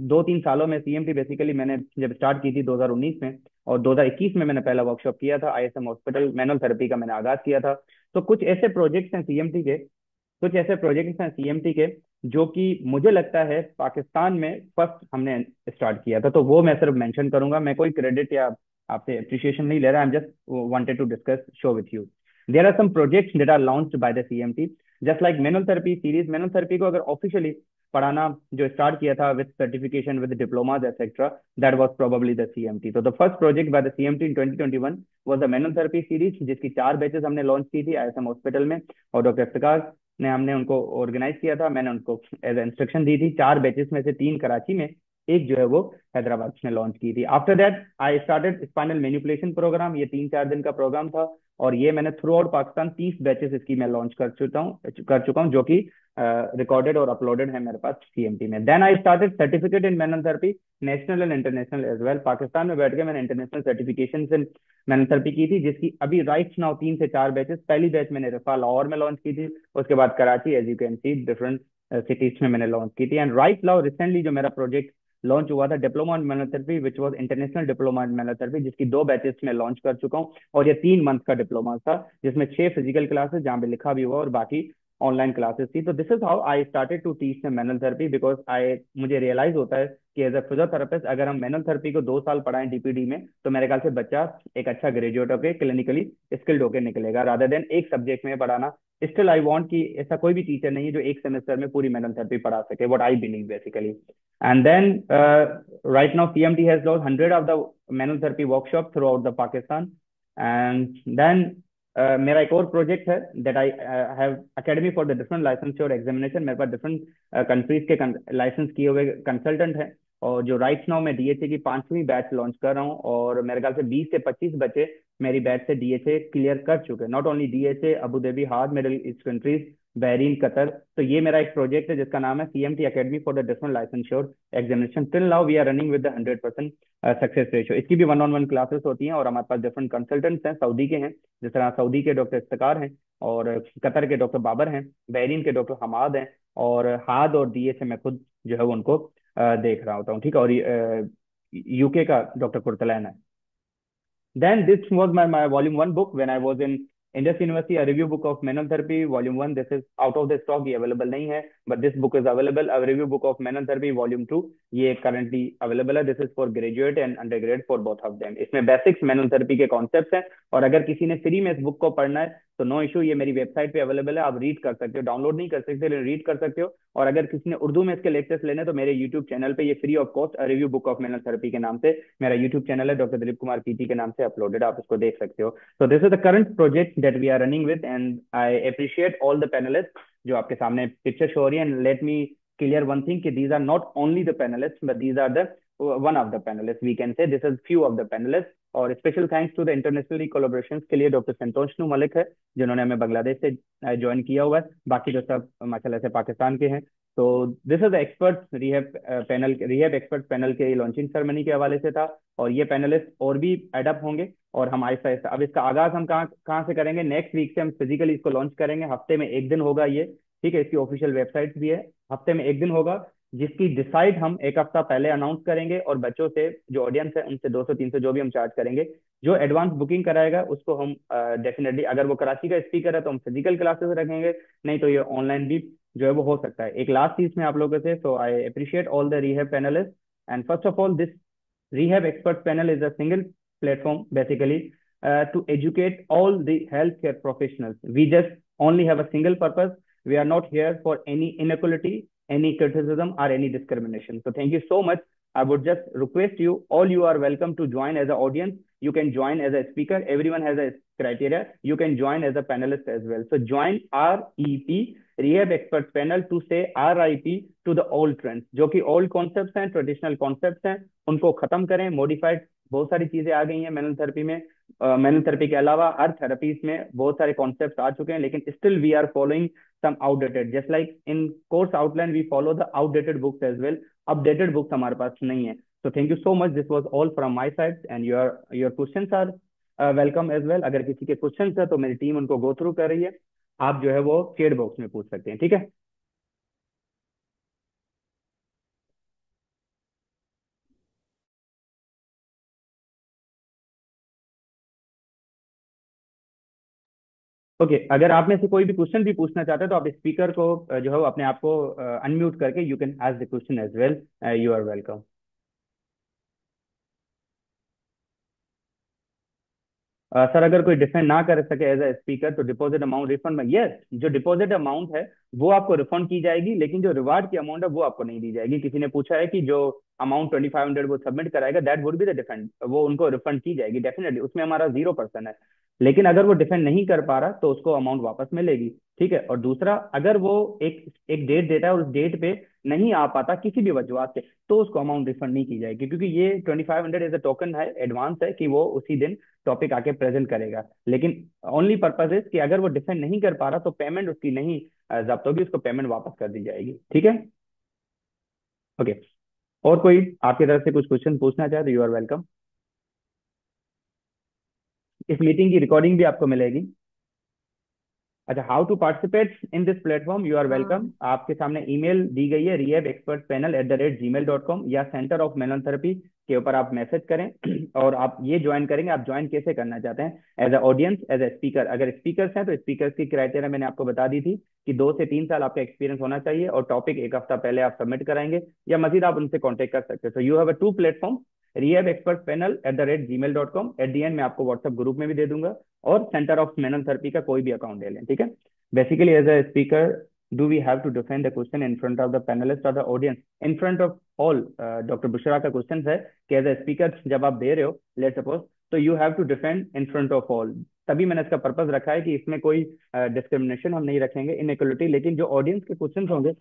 2-3 सालों में, सीएमटी बेसिकली मैंने जब स्टार्ट की थी 2019 में, और 2021 में मैंने पहला वर्कशॉप किया था आईएसएम हॉस्पिटल, मैनुअल थेरेपी का मैंने आगाज किया था। तो कुछ ऐसे प्रोजेक्ट्स हैं सीएमटी के, कुछ ऐसे प्रोजेक्ट्स हैं सीएमटी के जो कि मुझे लगता है पाकिस्तान में फर्स्ट हमने स्टार्ट किया था, तो वो मैं सिर्फ मेंशन करूंगा। मैं कोई क्रेडिट या आपसे अप्रिशिएशन नहीं ले रहा, I am just wanted to discuss show with you. There are some projects that are launched by the CMT, just like manual therapy series. Manual therapy को अगर ऑफिशियली पढ़ाना जो स्टार्ट किया था with certification with diplomas etcetera, that was probably the CMT. तो the first project by the CMT in 2021 was the manual therapy series, जिसकी 4 बैचेस हमने लॉन्च की थी आईएसएम हॉस्पिटल में, और डॉक्टर इफ्तिकार ने हमने उनको ऑर्गेनाइज किया था, मैंने उनको एज इंस्ट्रक्शन दी थी। 4 बैचेस में से 3 कराची में, एक जो है वो हैदराबाद में लॉन्च की थी। After that I started spinal manipulation program, ये 3-4 दिन का प्रोग्राम था, और ये मैंने थ्रू आउट पाकिस्तान 30 बैचेस इसकी मैं लॉन्च कर चुका हूँ जो कि रिकॉर्डेड और अपलोडेड है मेरे पास सीएमटी में। Then I started certificate in manual therapy, national and international as well. Pakistan में बैठ के मैंने इंटरनेशनल सर्टिफिकेशन से मैनुअल थेरेपी की थी, जिसकी अभी राइट नाउ 3 से 4 बैचेस। पहली बैच मैंने रफा लाहौर में लॉन्च की थी, उसके बाद Karachi, as you can see different cities में मैंने लॉन्च की थी। एंड राइट नाउ रिसेंटली जो मेरा प्रोजेक्ट लॉन्च हुआ था, diploma in manual therapy, which was international diploma in manual therapy, जिसकी 2 बैचेस में लॉन्च कर चुका हूँ, और ये 3 मंथ का डिप्लोमा था, जिसमें 6 फिजिकल क्लासेस जहाँ पे लिखा भी हुआ और बाकी ऑनलाइन क्लासेस थी। तो this is how I started to teach manual therapy, because I, मुझे रियलाइज होता है कि एज अ फिजियोथेरेपिस्ट अगर हम मैनुअल थेरेपी को 2 साल पढ़ाएं डीपीडी में, तो मेरे ख्याल से बच्चा एक अच्छा ग्रेजुएट होकर क्लिनिकली स्किल्ड होकर निकलेगा, रादर देन एक सब्जेक्ट में पढ़ाना। स्टिल आई वांट कि ऐसा कोई भी टीचर नहीं है जो एक सेमेस्टर में पूरी मैनुअल थेरेपी पढ़ा सके, what I believe basically. And then right now CMT has launched 100 of the manual therapy workshop throughout the Pakistan. And then मेरा एक और प्रोजेक्ट है that I have academy for the different licensure examination. मेरे पास डिफरेंट कंट्रीज के लाइसेंस किए हुए कंसल्टेंट हैं, और जो राइट नाउ मैं डीएचए की 5वीं बैच लॉन्च कर रहा हूँ, और मेरे ख्याल से 20 से 25 बच्चे मेरी बैच से डीएचए क्लियर कर चुके हैं। Not only DHA, Abu Dhabi, hard Middle East countries, Bahrain, Qatar. तो ये मेरा एक प्रोजेक्ट है जिसका नाम है CMT academy for the different licensure examination. Till now we are running with the 100% success ratio. इसकी भी 1-on-1 क्लासेस होती हैं, और हमारे पास डिफरेंट कंसल्टेंट्स हैं, सऊदी के हैं, जिस तरह सऊदी के डॉक्टर इफ्तिकार हैं, और कतर के डॉक्टर बाबर हैं, बहरीन के डॉक्टर हमाद हैं, और हाद और दिए से मैं खुद जो है वो उनको देख रहा होता हूँ, ठीक है, और यूके का डॉक्टर कुर्तलैन है। Then this was my volume one book when I was in Indus University, a review book of manual therapy, volume one. This is out of the stock, ये available नहीं है, but this book is available. A review book of manual therapy, volume two, ये currently available है. This is for graduate and undergrad for both of them. इसमें basics manual therapy के concepts हैं, और अगर किसी ने फ्री में इस बुक को पढ़ना है तो नो इशू, ये मेरी वेबसाइट पे अवेलेबल है, आप रीड कर सकते हो, डाउनलोड नहीं कर सकते लेकिन रीड कर सकते हो। और अगर किसी ने उर्दू में इसके लेक्चर्स लेने तो मेरे यूट्यूब चैनल पे ये free of cost review book of manual therapy के नाम से मेरा यूट्यूब चैनल है, डॉक्टर दिलीप कुमार पीटी के नाम से अपलोडेड, आप इसको देख सकते हो। तो this is the current project that we are running with, and I appreciate all the panelist जो आपके सामने पिक्चर शो हो रही है। And let me clear one thing कि these are not only the panelist, but these are the one of the panelists, we can say this is few of the panelists। और special thanks to the internationally collaborations के लिए डॉक्टर संतोषनु मलिक है, जिन्होंने हमें बांग्लादेश से ज्वाइन किया हुआ है, बाकी जो सब माशाल्लाह से पाकिस्तान के हैं। तो this is the expert rehab panel, rehab expert panel के लॉन्चिंग सेरेमनी के हवाले से था, और ये पैनलिस्ट और भी एडअप होंगे, और हम आहिस्ता आहिस्ता अब इसका आगाज हम कहाँ कहाँ से करेंगे, नेक्स्ट वीक से हम फिजिकली इसको लॉन्च करेंगे। हफ्ते में एक दिन होगा ये, ठीक है, इसकी ऑफिशियल वेबसाइट भी है, हफ्ते में एक दिन होगा। जिसकी डिसाइड हम एक हफ्ता पहले अनाउंस करेंगे, और बच्चों से, जो ऑडियंस है उनसे 200 300 जो भी हम चार्ज करेंगे, जो एडवांस बुकिंग कराएगा उसको हम डेफिनेटली, अगर वो कराची का स्पीकर है तो हम फिजिकल क्लासेस रखेंगे, नहीं तो ये ऑनलाइन भी जो है वो हो सकता है। एक लास्ट चीज में आप लोगों से, so I appreciate all the rehab panelist, and first of all, this Rehab Expert Panel is a single platform basically to educate all the healthcare professionals. We just only have a single purpose. We are not here for any inequality, any criticism, or any discrimination. So thank you so much. I would just request you, all you are welcome to join as an audience. You can join as a speaker. Everyone has a criteria. You can join as a panelist as well. So join REP, Rehab Expert Panel, to say RIP to the old trends, जो कि old concepts हैं, traditional concepts हैं, उनको खत्म करें। मॉडिफाइड बहुत सारी चीजें आ गई हैं मैनुअल थेरेपी में। मैनुअल थेरेपी के अलावा हर थेरेपीज में बहुत सारे कॉन्सेप्ट्स आ चुके हैं, लेकिन still we are following some outdated, just like in course outline we follow the outdated books as well. Updated books हमारे पास नहीं है। So thank you so much, this was all from my side, and your questions are welcome as well. अगर किसी के क्वेश्चंस है तो मेरी टीम उनको गो थ्रू कर रही है, आप जो है वो चैट बॉक्स में पूछ सकते हैं, ठीक है। ओके, अगर आप में से कोई भी क्वेश्चन भी पूछना चाहते हैं तो आप स्पीकर को जो है वो अपने आप को अनम्यूट करके you can ask the question as well. You are welcome. Sir, अगर कोई डिफेंड ना कर सके एज अ स्पीकर तो डिपॉजिट अमाउंट रिफंड में, यस, जो डिपॉजिट अमाउंट है वो आपको रिफंड की जाएगी, लेकिन जो रिवार्ड की अमाउंट है वो आपको नहीं दी जाएगी। किसी ने पूछा है कि जो अमाउंट 2500 वो सबमिट कराएगा, that would be the defend, वो उनको रिफंड की जाएगी डेफिनेटली, उसमें हमारा 0% है। लेकिन अगर वो डिफेंड नहीं कर पा रहा तो उसको अमाउंट वापस मिलेगी, ठीक है। और दूसरा, अगर वो एक एक डेट देता है और उस डेट पे नहीं आ पाता किसी भी वजह से, तो उसको अमाउंट रिफंड नहीं की जाएगी, क्योंकि ये 2500 एज अ टोकन है, एडवांस है, कि वो उसी दिन टॉपिक आके प्रेजेंट करेगा। लेकिन ओनली पर्पज इज कि अगर वो डिफेंड नहीं कर पा रहा तो पेमेंट उसकी नहीं जब्त होगी, उसको पेमेंट वापस कर दी जाएगी, ठीक है। ओके, और कोई आपकी तरफ से कुछ क्वेश्चन पूछना चाहे तो यू आर वेलकम। इस मीटिंग की रिकॉर्डिंग भी आपको मिलेगी। अच्छा, how to participate in this platform, you are welcome. हाँ। आपके सामने ईमेल दी गई है, rehabexpertpanel@gmail.com, या सेंटर ऑफ मेलन थेरेपी के ऊपर आप मैसेज करें और आप ये ज्वाइन करेंगे। आप ज्वाइन कैसे करना चाहते हैं, as a audience, as a speaker. अगर स्पीकर्स हैं तो स्पीकर्स की क्राइटेरिया मैंने आपको बता दी थी कि 2 से 3 साल आपका एक्सपीरियंस होना चाहिए, और टॉपिक एक हफ्ता पहले आप सबमिट कराएंगे, या मजीद आप उनसे कॉन्टेक्ट कर सकते हैं। So you have a 2 platform, rehabexpertpanel@gmail.com। At the and मैं आपको व्हाट्सएप ग्रुप में भी दे दूंगा, और सेंटर ऑफ मेनन थेरेपी का कोई भी अकाउंट ले लें, ठीक है। Basically as a speaker, do we have to defend the question in front of the panelist or the audience, in front of all? Doctor Bushra का क्वेश्चन है कि एज अ स्पीकर जब आप दे रहे हो, लेट सपोज, तो you have to defend in front of all. तभी मैंने इसका पर्पज रखा है कि इसमें कोई डिस्क्रिमिनेशन हम नहीं रखेंगे, इनइक्वलिटी। लेकिन जो ऑडियंस के क्वेश्चन होंगे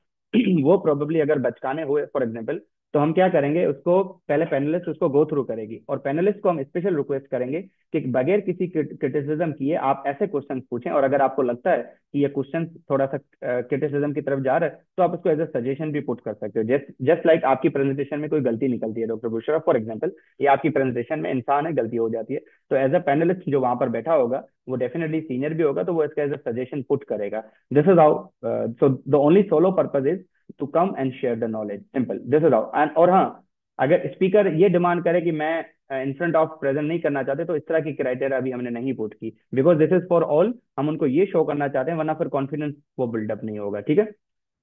वो प्रोबेबली अगर बचकाने हुए फॉर एग्जाम्पल, तो हम क्या करेंगे, उसको पहले पैनलिस्ट उसको गो थ्रू करेगी, और पैनलिस्ट को हम स्पेशल रिक्वेस्ट करेंगे कि बगैर किसी क्रिटिसिज्म किए आप ऐसे क्वेश्चन पूछें, और अगर आपको लगता है कि ये क्वेश्चन थोड़ा सा क्रिटिसिज्म की तरफ जा रहा है तो आप उसको एज अ सजेशन भी पुट कर सकते हो। जस्ट जस्ट लाइक आपकी प्रेजेंटेशन में कोई गलती निकलती है डॉक्टर बुशरा फॉर एग्जाम्पल, ये आपकी प्रेजेंटेशन में इंसान है, गलती हो जाती है, तो एज अ पैनलिस्ट जो वहां पर बैठा होगा वो डेफिनेटली सीनियर भी होगा, तो वो इसका एज अ सजेशन पुट करेगा। This is how, so the only solo purpose is to come and share the knowledge, simple, this is how. And और हाँ, अगर स्पीकर ये डिमांड करे कि मैं इन फ्रंट ऑफ प्रेजेंट नहीं करना चाहते, तो इस तरह की क्राइटेरिया अभी हमने नहीं पुट की, because this is for all. हम उनको ये शो करना चाहते हैं, वरना फिर कॉन्फिडेंस वो बिल्डअप नहीं होगा, ठीक है।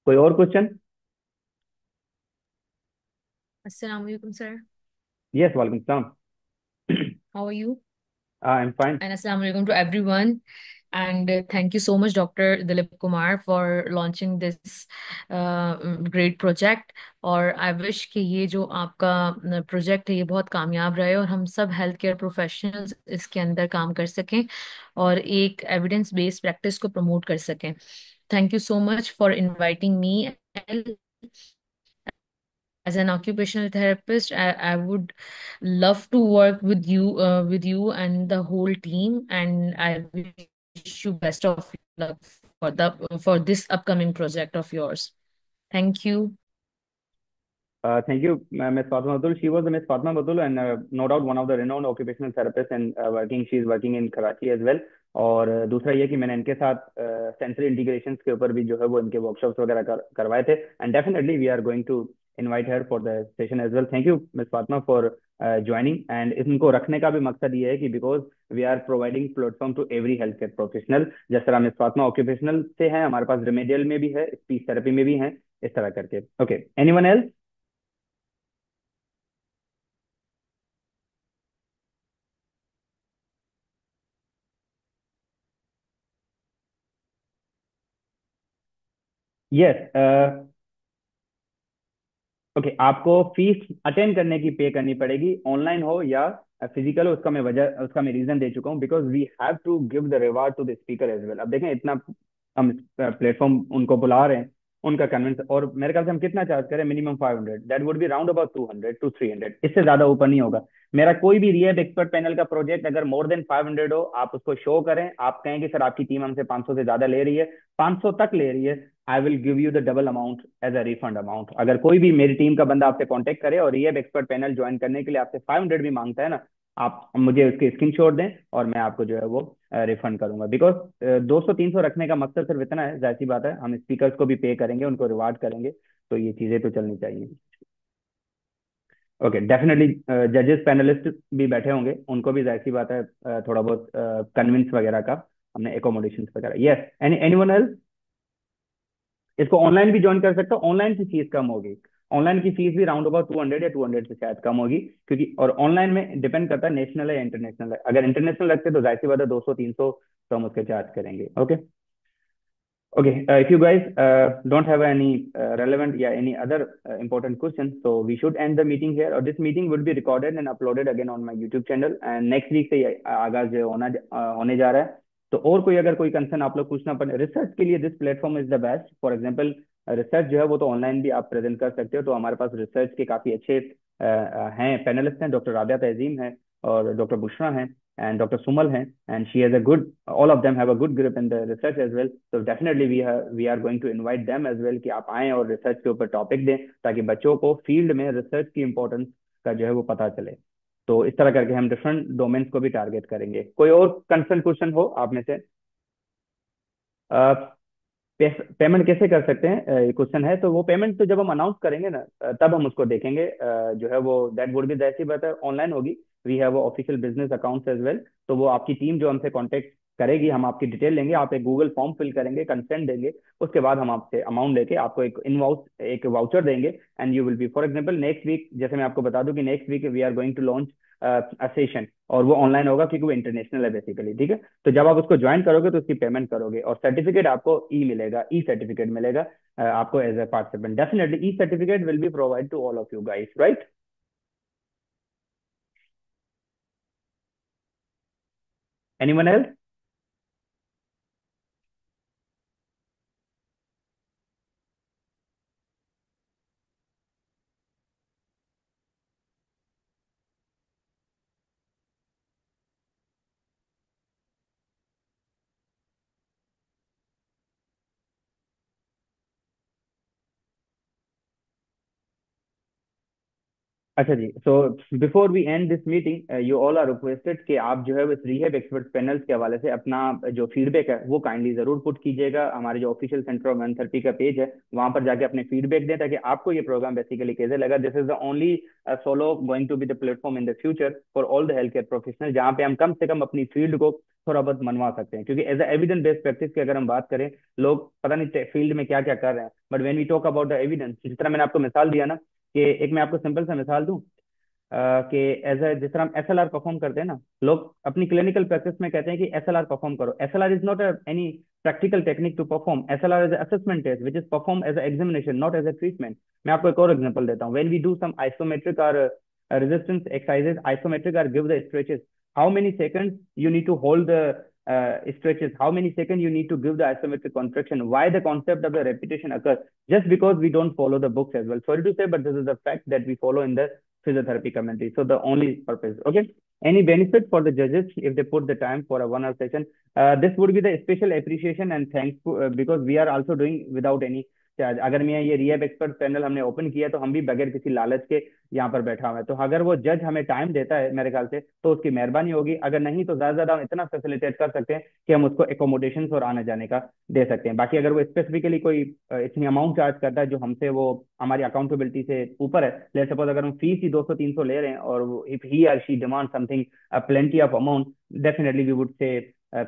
कोई और क्वेश्चन? अस्सलाम वालेकुम सर। यस, वालेकुम सलाम। How are you? I am fine. And assalamu alaikum to everyone. And thank you so much, Dr. Dilip Kumar, for launching this great project. और आई विश कि ये जो आपका प्रोजेक्ट है ये बहुत कामयाब रहे, और हम सब हेल्थ केयर प्रोफेशनल्स इसके अंदर काम कर सकें और एक एविडेंस बेस्ड प्रैक्टिस को प्रमोट कर सकें। Thank you so much for inviting me. As an occupational therapist, I would love to work with you and the whole team, and I wish you best of luck for this upcoming project of yours. Thank you. Thank you, Miss Fatma Batul. She was Miss Fatma Batul, and no doubt one of the renowned occupational therapists, and working, she is working in Karachi as well. और दूसरा ये कि मैंने इनके साथ सेंसरी इंटीग्रेशन के ऊपर भी जो है वो इनके वर्कशॉप्स वगैरह करवाए थे, and definitely we are going to invite her for the session as well. Thank you, Ms. Fatma, for joining. And इनको रखने का भी मकसद ये है कि because we are providing platform to every healthcare professional, जिस तरह मिस फातिमा ऑक्यूपेशनल से है, हमारे पास रेमेडियल में भी है, स्पीच थेरेपी में भी है, इस तरह करके. Okay, anyone else? Yes. Okay, आपको फीस अटेंड करने की पे करनी पड़ेगी, ऑनलाइन हो या फिजिकल हो. उसका मैं रीजन दे चुका हूँ, because we have to give the reward to the speaker as well. अब देखें, इतना हम प्लेटफॉर्म उनको बुला रहे हैं, उनका कन्विंस, और मेरे ख्याल से हम कितना चार्ज करें, minimum 500, that would be round about 200 to 300, इससे ज्यादा ऊपर नहीं होगा. मेरा कोई भी रिहैब एक्सपर्ट पैनल का प्रोजेक्ट अगर मोर देन 500 हो, आप उसको शो करें, आप कहें कि सर आपकी टीम हमसे 500 से ज्यादा ले रही है, 500 तक ले रही है, I will give you the double amount as a refund amount. अगर कोई भी मेरी टीम का बंदा आपसे कांटेक्ट करे और रिहैब एक्सपर्ट पैनल ज्वाइन करने के लिए आपसे 500 भी मांगता है ना, आप मुझे उसके स्क्रीनशॉट दें और मैं आपको जो है वो रिफंड करूंगा. बिकॉज 200-300 रखने का मकसद सिर्फ इतना है, जाहिर सी बात है, हम स्पीकर्स को भी पे करेंगे, उनको रिवार्ड करेंगे, तो ये चीजें तो चलनी चाहिए. Okay, definitely. जजेस पैनलिस्ट भी बैठे होंगे, उनको भी जाहिर सी बात है थोड़ा बहुत कन्विंस वगैरह का हमने एकोमोडेशन वगैरह. Yes, anyone else? इसको ऑनलाइन भी ज्वाइन कर सकते हो, ऑनलाइन की फीस कम होगी. ऑनलाइन की फीस भी राउंड अबाउट 200 या 200 से शायद कम होगी, क्योंकि और ऑनलाइन में डिपेंड करता है नेशनल है या इंटरनेशनल है. अगर इंटरनेशनल रखते तो जाहिर सी बात है 200-300 तो हम उसके चार्ज करेंगे. Okay. Okay, if you guys don't have any relevant, yeah, any other important questions, so we should end the meeting here. Or this meeting will be recorded and uploaded again on my YouTube channel. And next week से ये आगाज जो होने जा रहा है. तो और कोई अगर कोई कंसर्न आप लोग पूछना पड़े रिसर्च के लिए, this platform is the best. For example, research जो है वो तो ऑनलाइन भी आप प्रेजेंट कर सकते हो. तो हमारे पास रिसर्च के काफी अच्छे हैं, पैनलिस्ट हैं. डॉक्टर राबिया तहजीम है और डॉक्टर बुशरा हैं and Dr. Sumal hai, and she has a good, all of them have a good grip in the research as well. So definitely we are going to invite them as well कि आप आएं और रिसर्च के ऊपर टॉपिक दें, ताकि बच्चों को फील्ड में रिसर्च की इंपॉर्टेंस का जो है वो पता चले. तो इस तरह करके हम डिफरेंट डोमेन्स को भी टारगेट करेंगे. कोई और कंसर्न क्वेश्चन हो आप में से? पेमेंट कैसे कर सकते हैं, ये क्वेश्चन है. तो वो पेमेंट तो जब हम अनाउंस करेंगे ना, तब हम उसको देखेंगे. जो है वो दैट वुड बी, जैसी बात है, ऑनलाइन होगी. We have official business accounts as well. तो वो आपकी टीम जो हमसे कांटेक्ट करेगी, हम आपकी डिटेल लेंगे, आप एक गूगल फॉर्म फिल करेंगे, कंसेंट देंगे, उसके बाद हम आपसे अमाउंट लेके आपको एक वाउचर देंगे. And you will be, for example, next week, जैसे मैं आपको बता दूं कि next week we are going to launch a session, और वो ऑनलाइन होगा क्योंकि वो इंटरनेशनल है बेसिकली. ठीक है. तो जब आप उसको ज्वाइन करोगे तो उसकी पेमेंट करोगे, और सर्टिफिकेट आपको मिलेगा, ई सर्टिफिकेट मिलेगा आपको as a participant. Definitely e certificate will be provide to all of you guys, right? Anyone else? अच्छा जी. So before we end this meeting, you all are requested कि आप जो है इस रिहेब एक्सपर्ट पैनल्स के हवाले से अपना जो फीडबैक है वो काइंडली जरूर पुट कीजिएगा. हमारे जो official centre of man therapy का पेज है, वहां पर जाके अपने फीडबैक दें, ताकि आपको ये प्रोग्राम बेसिकली कैसे लगा. This is the only solo going to be the platform in the future for all the health care professional, जहाँ पे हम कम से कम अपनी फील्ड को थोड़ा बहुत मनवा सकते हैं. क्योंकि एज एविडेंस बेस्ड प्रैक्टिस की अगर हम बात करें, लोग पता नहीं फील्ड में क्या क्या कर रहे हैं, but when we talk about the evidence, जिस तरह मैंने आपको मिसाल दिया ना, कि एक मैं आपको सिंपल सा मिसाल दूं, कि एज ए जिस तरह हम एसएलआर परफॉर्म करते हैं ना, लोग अपनी क्लिनिकल प्रैक्टिस में कहते हैं कि एसएलआर परफॉर्म करो. SLR is not any practical technique to perform. SLR is assessment test which is perform as examination, not as a treatment. मैं आपको एक और एग्जांपल देता हूँ. When we do some isometric और resistance exercises, isometric or give the stretches, how many seconds you need to hold the stretches, how many seconds you need to give the isometric contraction, why the concept of the repetition occurs, just because we don't follow the books as well. Sorry to say, but this is the fact that we follow in the physiotherapy community. So the only purpose. Okay. Any benefit for the judges if they put the time for a 1 hour session? This would be the special appreciation and thanks because we are also doing without any charge. अगर मैं ये रिहैब एक्सपर्ट पैनल हमने ओपन किया तो हम भी बगैर किसी लालच के यहाँ पर बैठा हुआ है। तो अगर वो जज हमें टाइम देता है मेरे ख्याल से तो उसकी मेहरबानी होगी, अगर नहीं तो ज्यादा से ज्यादा हम इतना फैसिलिटेट कर सकते हैं कि हम उसको एकोमोडेशन और आने जाने का दे सकते हैं। बाकी अगर वो स्पेसिफिकली कोई इतनी अमाउंट चार्ज करता है जो हमसे वो हमारी अकाउंटेबिलिटी से ऊपर है, लेट सपोज अगर हम फीस ही 200-300 ले रहे हैं और इफ ही और she demand something plenty of amount, definitely we would say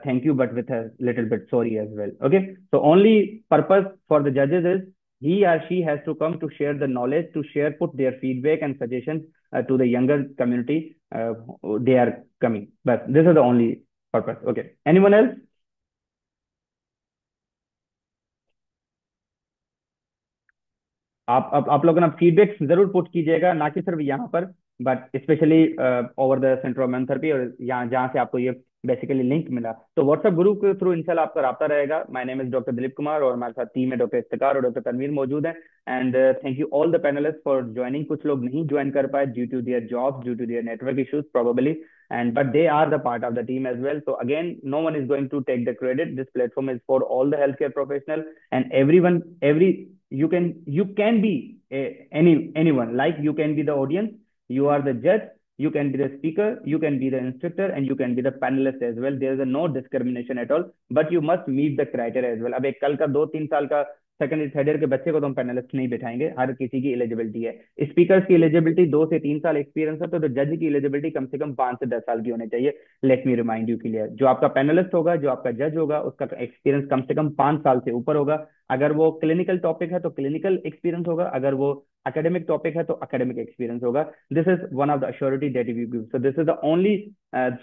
thank you, but with a little bit sorry as well. Okay, so only purpose for the judges is he or she has to come to share the knowledge, to share, put their feedback and suggestions to the younger community. They are coming, but this is the only purpose. Okay, anyone else? आप लोग ना फीडबैक जरूर पुट कीजिएगा, ना कि सिर्फ यहाँ पर, but specially over the centroman therapy, और यहाँ जहाँ से आपको ये बेसिकली लिंक मिला। तो व्हाट्सएप ग्रुप के थ्रू इंशाल्लाह आपका राब्ता रहेगा। My name is doctor Dilip Kumar और हमारे साथ टीम में डॉक्टर इफ्तिकार और डॉक्टर तनवीर मौजूद हैं। And thank you all the panelist for joining. कुछ लोग नहीं ज्वाइन कर पाए due to their job, due to their network issues probably, and but they are the part of the team as well. So again, no one is going to take the credit. This platform is for all the healthcare professional and everyone, every you can be anyone, like you can be the audience, you are the judge, you can be the speaker, you can be the instructor, and you can be the panelist as well. There is a no discrimination at all, but you must meet the criteria as well. अब एक कल का 2-3 साल का सेकंड थर्ड ईयर के बच्चे को तो हम पैनलिस्ट नहीं बिठाएंगे, हर किसी की एलिजिबिलिटी है। स्पीकर्स की एलिजिबिलिटी 2 से 3 साल एक्सपीरियंस है, तो जज की एलिजिबिलिटी कम से कम 5 से 10 साल की होनी चाहिए। Let me remind you clear, जो आपका पैनलिस्ट होगा, जो आपका जज होगा, उसका एक्सपीरियंस कम से कम 5 साल से ऊपर होगा। अगर वो क्लिनिकल टॉपिक है तो क्लिनिकल एक्सपीरियंस होगा, अगर वो academic topic है तो academic experience होगा। This is one of the assurity that we give. So this is the only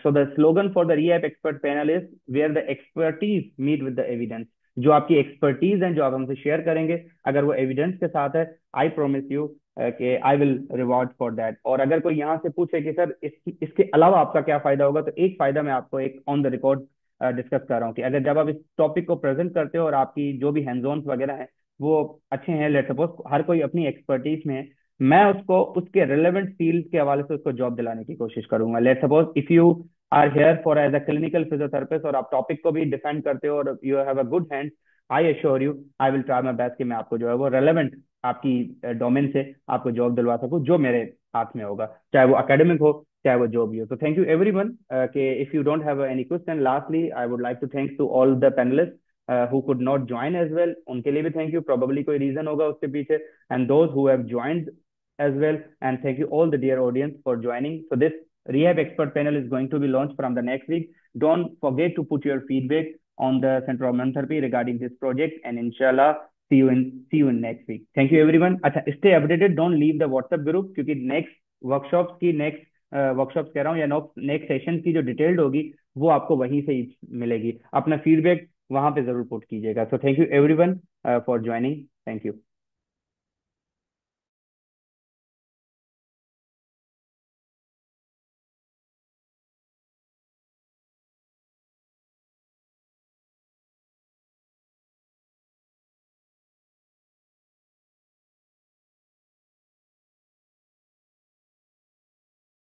so the slogan for the rehab expert panel is where the expertise meet with the evidence। जो आपकी एक्सपर्टीज है, जो आप हमसे शेयर करेंगे, अगर वो एविडेंस के साथ है, आई प्रोमिस यू कि I will reward for that. और अगर कोई यहाँ से पूछे कि सर इसके अलावा आपका क्या फायदा होगा, तो एक फायदा मैं आपको एक ऑन द रिकॉर्ड डिस्कस कर रहा हूँ कि अगर जब आप इस टॉपिक को प्रेजेंट करते हो और आपकी जो भी हैंड्स ऑन वगैरह है वो अच्छे हैं, लेट सपोज हर कोई अपनी एक्सपर्टीज में है, मैं उसको उसके रिलेवेंट फील्ड के हवाले से उसको जॉब दिलाने की कोशिश करूंगा। Let suppose if you are here for as a clinical physiotherapist और आप टॉपिक को भी डिफेंड करते हो और you have a good hand, I assure you I will try my best कि मैं आपको जो है वो रेलेवेंट आपकी डोमेन से आपको जॉब दिलवा सकूं, जो मेरे हाथ में होगा, चाहे वो एकेडमिक हो चाहे वो जॉब भी हो। तो थैंक यू एवरीवन। कि if you don't have any question, lastly I would like to thank to all the panelist who could not join as well, उनके लिए भी थैंक यू, probably कोई रीजन होगा उसके पीछे, and those who have joined as well, and thank you all the dear audience for joining. So this rehab expert panel is going to be launched from the next week. Don't forget to put your feedback on the Center of Mental Therapy regarding this project, and inshallah see you in next week. Thank you everyone. अच्छा, stay updated, don't leave the WhatsApp group, क्योंकि next वर्कशॉप्स कह रहा हूँ या नेक्स्ट सेशन की जो डिटेल्ड होगी वो आपको वहीं से ही मिलेगी। अपना फीडबैक वहां पे जरूर पुट कीजिएगा। सो thank you everyone for joining. Thank you.